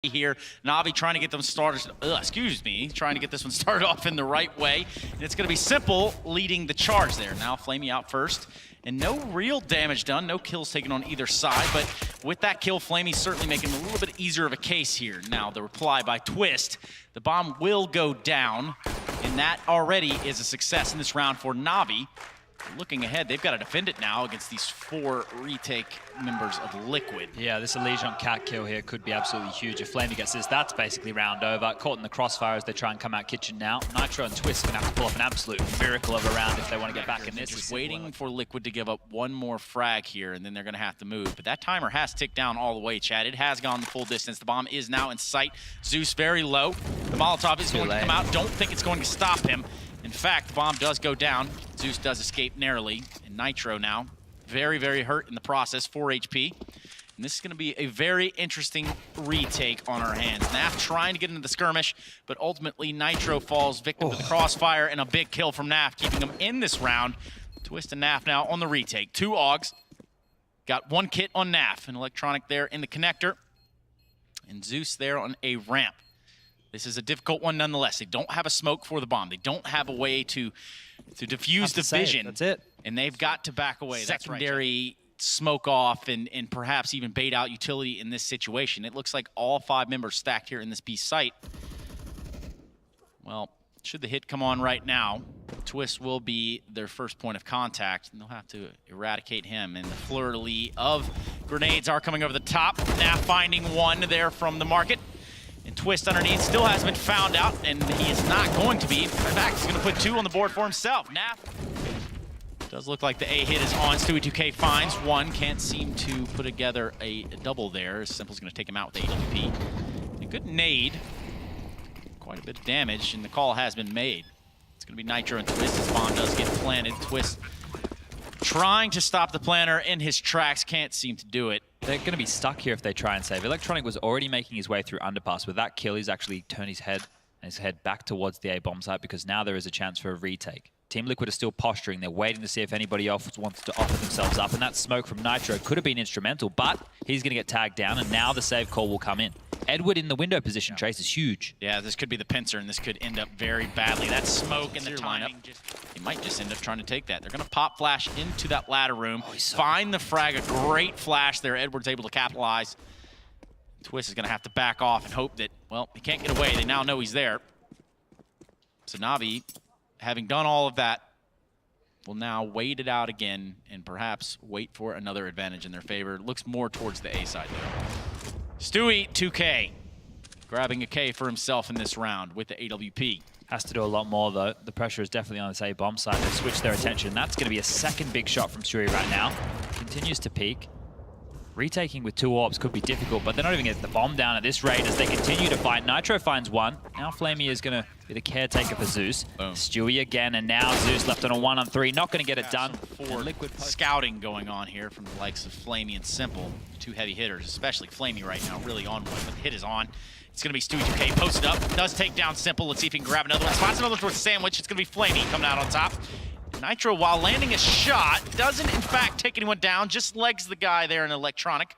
here. NAVI trying to get them started, trying to get this one started off in the right way. And it's going to be Simple leading the charge there. Now Flamey out first. And no real damage done, no kills taken on either side, but with that kill, Flamey certainly making a little bit easier of a case here. Now the reply by Twist, the bomb will go down, and that already is a success in this round for NAVI. Looking ahead, they've got to defend it now against these 4 retake members of Liquid. Yeah, this Legion on Cat kill here could be absolutely huge. If Flamey gets this, that's basically round over. Caught in the crossfire as they try and come out kitchen now. Nitro and Twist are going to have to pull off an absolute miracle of a round if they want to get back in this. Just waiting for Liquid to give up one more frag here, and then they're going to have to move. But that timer has ticked down all the way, Chad. It has gone the full distance. The bomb is now in sight. Zeus very low. The Molotov is going to come out. Don't think it's going to stop him. In fact, the bomb does go down. Zeus does escape narrowly. And Nitro now, very, very hurt in the process, 4 HP. And this is going to be a very interesting retake on our hands. NAF trying to get into the skirmish, but ultimately Nitro falls victim to the crossfire and a big kill from NAF, keeping him in this round. Twist and NAF now on the retake. 2 AUGs. Got 1 kit on NAF. An electronic there in the connector. And Zeus there on a ramp. This is a difficult one nonetheless. They don't have a smoke for the bomb. They don't have a way to diffuse the vision. That's it. And they've got to back away. Secondary smoke off and perhaps even bait out utility in this situation. It looks like all 5 members stacked here in this B site. Well, should the hit come on right now, Twist will be their first point of contact, and they'll have to eradicate him. And the fleur-de-lis of grenades are coming over the top. Now finding 1 there from the market. And Twist underneath still hasn't been found out, and he is not going to be. In fact, he's going to put 2 on the board for himself. NAF does look like the A hit is on. Stewie2K finds 1. Can't seem to put together a double there. Simple's going to take him out with the AWP. A good nade. Quite a bit of damage, and the call has been made. It's going to be Nitro and Twist as bomb does get planted. Twist trying to stop the planner in his tracks, can't seem to do it. They're going to be stuck here if they try and save. Electronic was already making his way through underpass. With that kill, he's actually turned his head back towards the A bomb site because now there is a chance for a retake. Team Liquid are still posturing. They're waiting to see if anybody else wants to offer themselves up. And that smoke from Nitro could have been instrumental, but he's going to get tagged down, and now the save call will come in. Edward in the window position, Trace, is huge. Yeah, this could be the pincer, and this could end up very badly. That smoke in the timing, they might just end up trying to take that. They're going to pop flash into that ladder room, find the frag, a great flash there. Edward's able to capitalize. Twist is going to have to back off and hope that, well, he can't get away. They now know he's there. So NAVI, having done all of that, will now wait it out again and perhaps wait for another advantage in their favor. Looks more towards the A side there. Stewie2K grabbing a K for himself in this round with the AWP. Has to do a lot more, though. The pressure is definitely on this A bomb side. They've switched their attention. That's going to be a second big shot from Stewie right now. Continues to peak. Retaking with 2 orbs could be difficult, but they're not even getting the bomb down at this rate as they continue to fight. Nitro finds 1. Now Flamey is going to be the caretaker for Zeus. Boom. Stewie again, and now Zeus left on a 1-on-3. Not going to get it done. Liquid scouting going on here from the likes of Flamey and Simple. 2 heavy hitters, especially Flamey right now, really on one, but the hit is on. It's going to be Stewie2K posted up. Does take down Simple. Let's see if he can grab another one. Spots another towards Sandwich. It's going to be Flamey coming out on top. Nitro, while landing a shot, doesn't in fact take anyone down, just legs the guy there in electronic.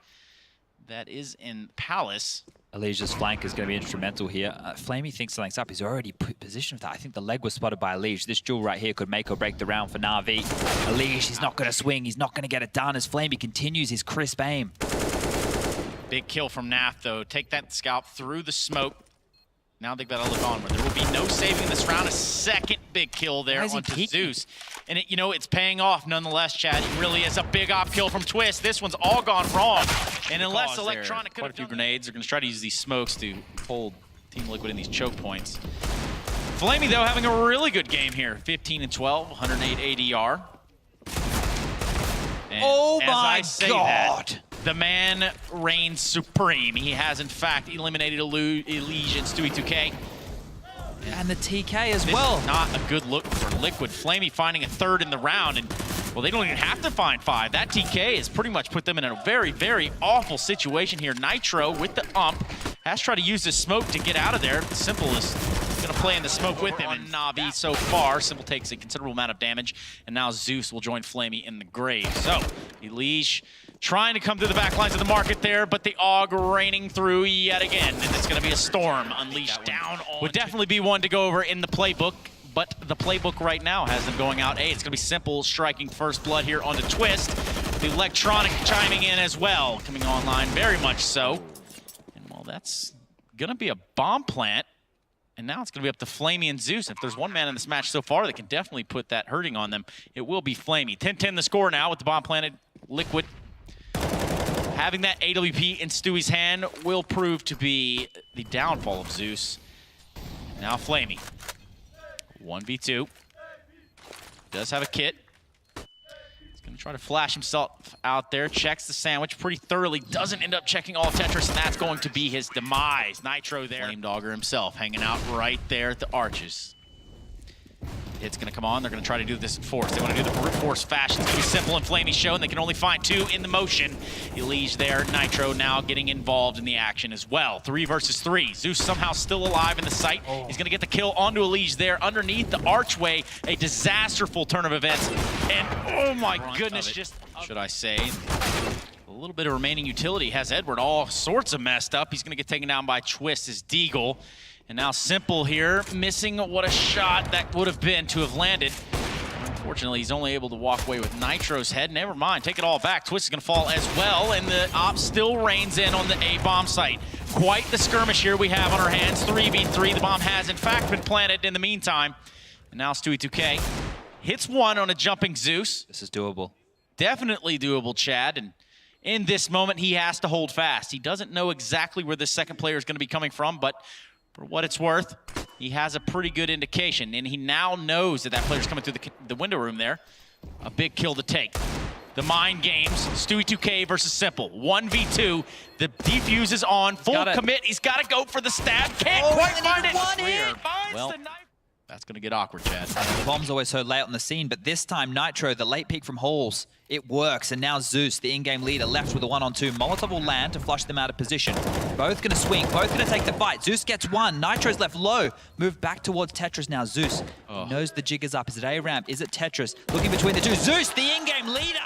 That is in Palace. Elijah's flank is going to be instrumental here. Flamey thinks something's up. He's already positioned for that. I think the leg was spotted by Elijah. This duel right here could make or break the round for NAVI. Elijah, he's not going to swing. He's not going to get it done as Flamey continues his crisp aim. Big kill from NAF, though. Take that scalp through the smoke. Now they've got to look onward. There will be no saving this round. A second big kill there onto Zeus. And it's paying off nonetheless, Chad. It really is a big op kill from Twist. This one's all gone wrong. And unless Electronic could have done grenades, they're going to try to use these smokes to hold Team Liquid in these choke points. Flamey, though, having a really good game here. 15 and 12, 108 ADR. And oh my God! The man reigns supreme. He has, in fact, eliminated Elijah and Stewie2K. And the TK as well. Not a good look for Liquid. Flamey finding a 3rd in the round, and well, they don't even have to find 5. That TK has pretty much put them in a very, very awful situation here. Nitro with the ump has tried to use this smoke to get out of there. Simple is going to play in the smoke with him, and NAVI so far. Simple takes a considerable amount of damage, and now Zeus will join Flamey in the grave. So, Elijah trying to come through the back lines of the market there, but the AUG raining through yet again. And it's going to be a storm unleashed down on. Would definitely be one to go over in the playbook, but the playbook right now has them going out A. It's going to be Simple striking first blood here onto Twist. The Electronic chiming in as well, coming online very much so. And well, that's going to be a bomb plant. And now it's going to be up to Flamey and Zeus. If there's one man in this match so far that can definitely put that hurting on them, it will be Flamey. 10-10 the score now with the bomb planted. Liquid having that AWP in Stewie's hand will prove to be the downfall of Zeus. Now Flamey. 1v2. Does have a kit. He's going to try to flash himself out there. Checks the sandwich pretty thoroughly. Doesn't end up checking all of Tetris, and that's going to be his demise. Nitro there. Flame Dogger himself hanging out right there at the arches. Hit's going to come on. They're going to try to do this in force. They want to do the brute force fashion. It's going to be Simple and Flamey show, and they can only find two in the motion. Elige there. Nitro now getting involved in the action as well. 3 versus 3. Zeus somehow still alive in the site. He's going to get the kill onto Elige there underneath the archway. A disasterful turn of events. And oh my goodness, just, should I say, a little bit of remaining utility has Edward all sorts of messed up. He's going to get taken down by Twist as Deagle. And now Simple here, missing what a shot that would have been to have landed. Unfortunately, he's only able to walk away with Nitro's head. Never mind, take it all back. Twist is going to fall as well, and the op still reigns in on the A bomb site. Quite the skirmish here we have on our hands. 3v3. The bomb has, in fact, been planted in the meantime. And now Stewie 2K hits one on a jumping Zeus. This is doable. Definitely doable, Chad. And in this moment, he has to hold fast. He doesn't know exactly where the second player is going to be coming from, but for what it's worth, he has a pretty good indication, and he now knows that that player's coming through the window room there. A big kill to take. The mind games, Stewie 2K versus Simple. 1v2, the defuse is on, full commit. He's got to go for the stab, can't quite find it. Finds the knife. That's going to get awkward, Chad. The bomb's always so late on the scene, but this time Nitro, the late peek from Halls, it works. And now Zeus, the in-game leader, left with a 1-on-2. Molotov will land to flush them out of position. Both going to swing, both going to take the fight. Zeus gets one, Nitro's left low. Move back towards Tetris now. Zeus knows the jig is up. Is it A-Ramp? Is it Tetris? Looking between the two. Zeus, the in-game leader!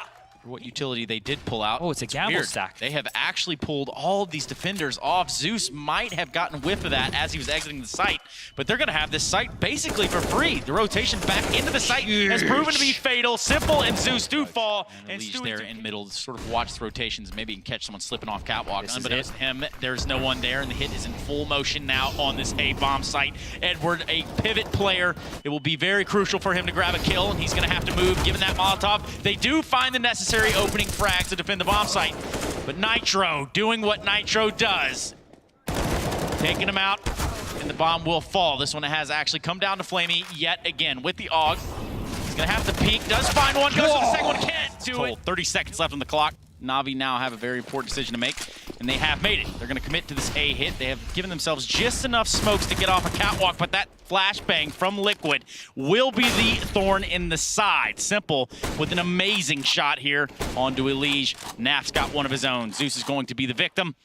What utility they did pull out. Oh, it's a gamble stack. They have actually pulled all of these defenders off. Zeus might have gotten whiff of that as he was exiting the site, but they're going to have this site basically for free. The rotation back into the site has proven to be fatal. Simple and Zeus do fall. And Stewie there in middle to sort of watch the rotations. Maybe he can catch someone slipping off catwalk. Unbeknownst to him, there's no one there, and the hit is in full motion now on this A-bomb site. Edward, a pivot player. It will be very crucial for him to grab a kill, and he's going to have to move given that Molotov. They do find the necessary opening frags to defend the bomb site, but Nitro doing what Nitro does, taking him out, and the bomb will fall. This one has actually come down to Flamey yet again with the AUG. He's gonna have to peek, does find one, goes to the second one, can't do it. 30 seconds left on the clock. NAVI now have a very important decision to make, and they have made it. They're going to commit to this A hit. They have given themselves just enough smokes to get off a catwalk, but that flashbang from Liquid will be the thorn in the side. Simple with an amazing shot here onto Elige. Naf's got one of his own. Zeus is going to be the victim.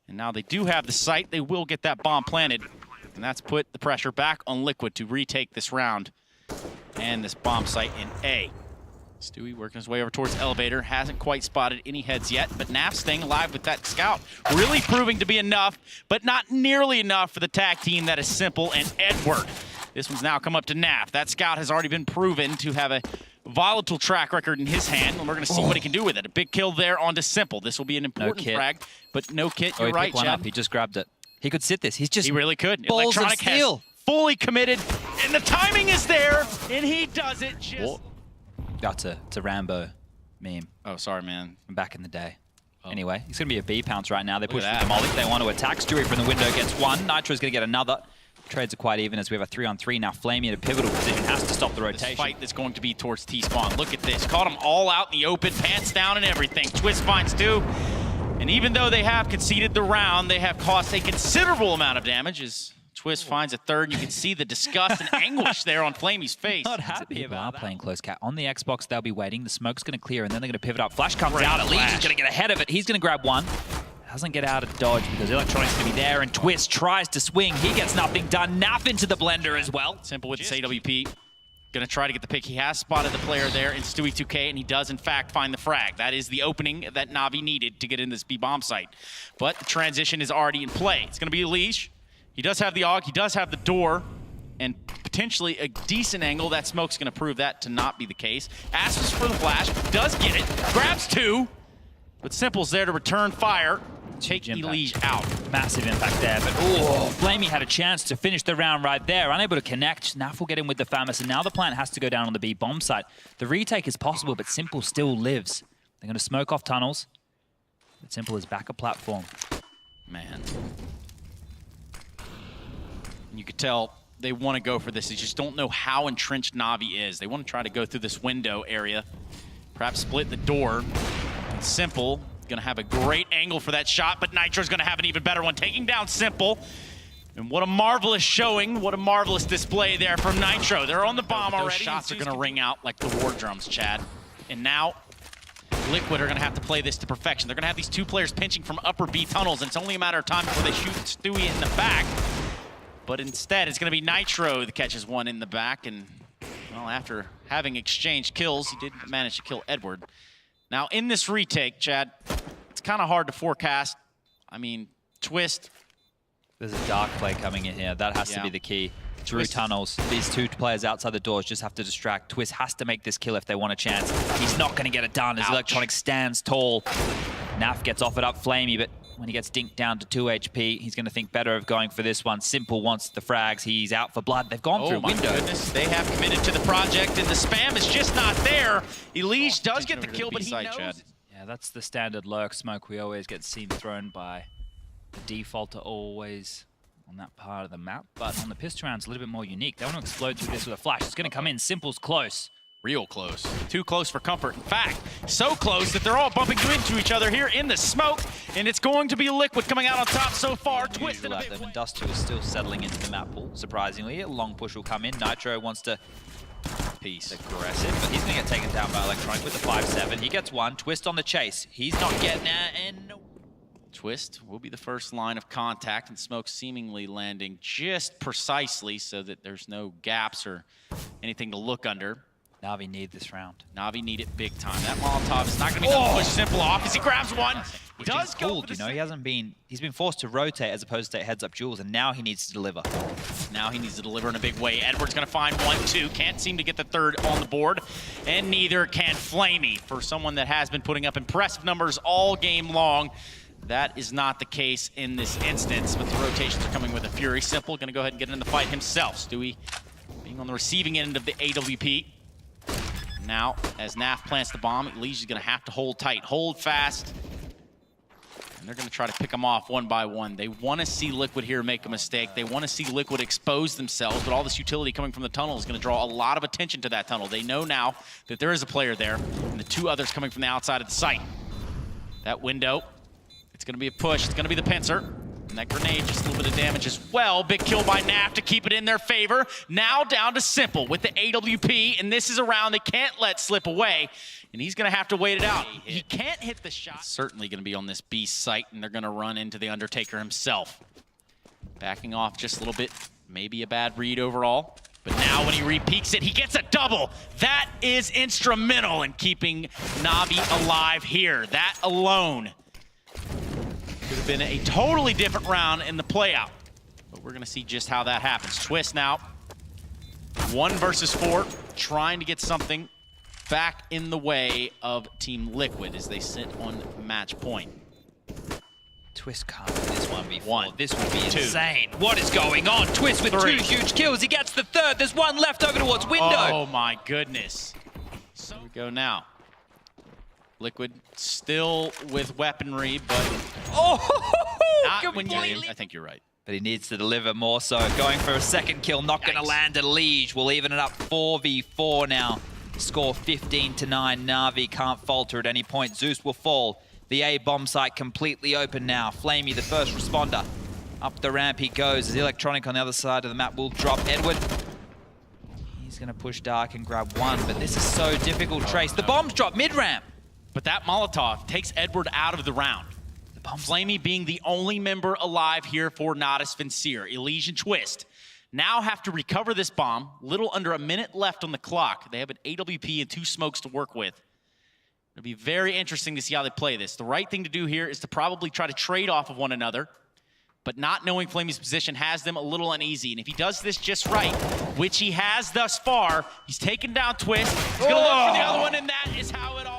And now they do have the site. They will get that bomb planted, and that's put the pressure back on Liquid to retake this round and this bomb site in A. Stewie working his way over towards elevator, hasn't quite spotted any heads yet, but Naf staying alive with that scout, really proving to be enough, but not nearly enough for the tag team that is Simple and Edward. This one's now come up to Naf. That scout has already been proven to have a volatile track record in his hand, and we're going to see what he can do with it. A big kill there onto Simple. This will be an important frag, but no kit. You're right, Chad. He just grabbed it. He could sit this. He's just he really could. Balls of steel. Fully committed, and the timing is there, and he does it just. That's a Rambo meme. Oh, sorry, man. From back in the day. Anyway, he's going to be a B pounce right now. They push the Molly. They want to attack. Stewie from the window gets one. Nitro's going to get another. Trades are quite even as we have a 3-on-3 now. Flamey in a pivotal position, has to stop the rotation. This fight that's going to be towards T-spawn. Look at this. Caught them all out in the open, pants down and everything. Twist finds two. And even though they have conceded the round, they have caused a considerable amount of damage as Twist finds a third. You can see the disgust and anguish there on Flamey's face. Not happy about that. Playing close cat. On the Xbox, they'll be waiting. The smoke's going to clear, and then they're going to pivot up. Flash comes out. Elige is going to get ahead of it. He's going to grab one. Doesn't get out of dodge because Electronic's going to be there, and Twist tries to swing. He gets nothing done. Naf into the blender as well. Simple with this AWP. Gonna try to get the pick. He has spotted the player there in Stewie2K, and he does in fact find the frag. That is the opening that Navi needed to get in this B-bomb site. But the transition is already in play. It's gonna be Elige. He does have the AUG, he does have the door, and potentially a decent angle. That smoke's gonna prove that to not be the case. Asks for the flash, does get it, grabs two, but Simple's there to return fire. Take Elige out. Massive impact there, but Flamey had a chance to finish the round right there. Unable to connect. NAF will get in with the Famous, and now the plant has to go down on the B bomb site. The retake is possible, but Simple still lives. They're going to smoke off tunnels, but Simple is back a platform. Man. You could tell they want to go for this. They just don't know how entrenched Navi is. They want to try to go through this window area, perhaps split the door. Simple gonna have a great angle for that shot, but Nitro's gonna have an even better one, taking down Simple. And what a marvelous showing, what a marvelous display there from Nitro. They're on the bomb already. Those shots are gonna ring out like the war drums, Chad. And now, Liquid are gonna have to play this to perfection. They're gonna have these two players pinching from upper B tunnels, and it's only a matter of time before they shoot Stewie in the back. But instead, it's gonna be Nitro that catches one in the back, and well, after having exchanged kills, he did manage to kill Edward. Now, in this retake, Chad, it's kind of hard to forecast. I mean, Twist. There's a dark play coming in here. That has to be the key. Through tunnels. These two players outside the doors just have to distract. Twist has to make this kill if they want a chance. He's not going to get it done as Electronic stands tall. NAF gets offered up Flamey, but when he gets dinked down to 2 HP, he's going to think better of going for this one. Simple wants the frags. He's out for blood. They've gone through window. Oh my goodness. They have committed to the project, and the spam is just not there. Elige does get the kill, but he knows. Yeah, that's the standard lurk smoke we always get seen thrown by. The default are always on that part of the map, but on the pistol round, it's a little bit more unique. They want to explode through this with a flash. It's going to come in. Simple's close. Real close. Too close for comfort. In fact, so close that they're all bumping into each other here in the smoke, and it's going to be Liquid coming out on top so far. Twist at them. Industrial is still settling into the map pool, surprisingly. A long push will come in. Nitro wants to piece aggressive, but he's going to get taken down by Electronic with the 5-7. He gets one. Twist on the chase. He's not getting it, and Twist will be the first line of contact, and smoke seemingly landing just precisely so that there's no gaps or anything to look under. Navi need this round. Navi need it big time. That Molotov is not going to be able to push Simple off as he grabs one. Which is cool, you know, he's been forced to rotate as opposed to heads-up duels, and now he needs to deliver. Now he needs to deliver in a big way. Edward's going to find 1-2. Can't seem to get the third on the board, and neither can Flamey. For someone that has been putting up impressive numbers all game long, that is not the case in this instance, but the rotations are coming with a fury. Simple going to go ahead and get in the fight himself. Stewie being on the receiving end of the AWP. Now, as NAF plants the bomb, Elige is going to have to hold tight, hold fast. And they're going to try to pick them off one by one. They want to see Liquid here make a mistake. They want to see Liquid expose themselves, but all this utility coming from the tunnel is going to draw a lot of attention to that tunnel. They know now that there is a player there, and the two others coming from the outside of the site. That window, it's going to be a push. It's going to be the pincer. And that grenade, just a little bit of damage as well. Big kill by NAF to keep it in their favor. Now down to Simple with the AWP, and this is a round they can't let slip away. And he's going to have to wait it out. He can't hit the shot. It's certainly going to be on this beast site, and they're going to run into the Undertaker himself. Backing off just a little bit. Maybe a bad read overall. But now when he re-peeks it, he gets a double. That is instrumental in keeping Navi alive here. That alone could have been a totally different round in the play-out. But we're going to see just how that happens. Twist now, 1 versus 4, trying to get something back in the way of Team Liquid as they sit on match point. Twist can't win this 1v4. This would be insane. What is going on? Twist with 2 huge kills. He gets the third. There's one left over towards window. Oh my goodness. So we go now. Liquid still with weaponry, but not when I think you're right. But he needs to deliver more so. Going for a second kill, not going to land. Elige will even it up 4v4 now. Score 15-9. Navi can't falter at any point. Zeus will fall. The A bomb site completely open now. Flamey, the first responder. Up the ramp he goes. As Electronic on the other side of the map will drop Edward. He's going to push Dark and grab one, but this is so difficult. Trace. The bombs drop mid-ramp. But that Molotov takes Edward out of the round. Flamey being the only member alive here for Natus Vincere. Elige and Twist now have to recover this bomb. Little under a minute left on the clock. They have an AWP and 2 smokes to work with. It'll be very interesting to see how they play this. The right thing to do here is to probably try to trade off of one another, but not knowing Flamey's position has them a little uneasy. And if he does this just right, which he has thus far, he's taken down Twist. He's going to look for the other one, and that is how it all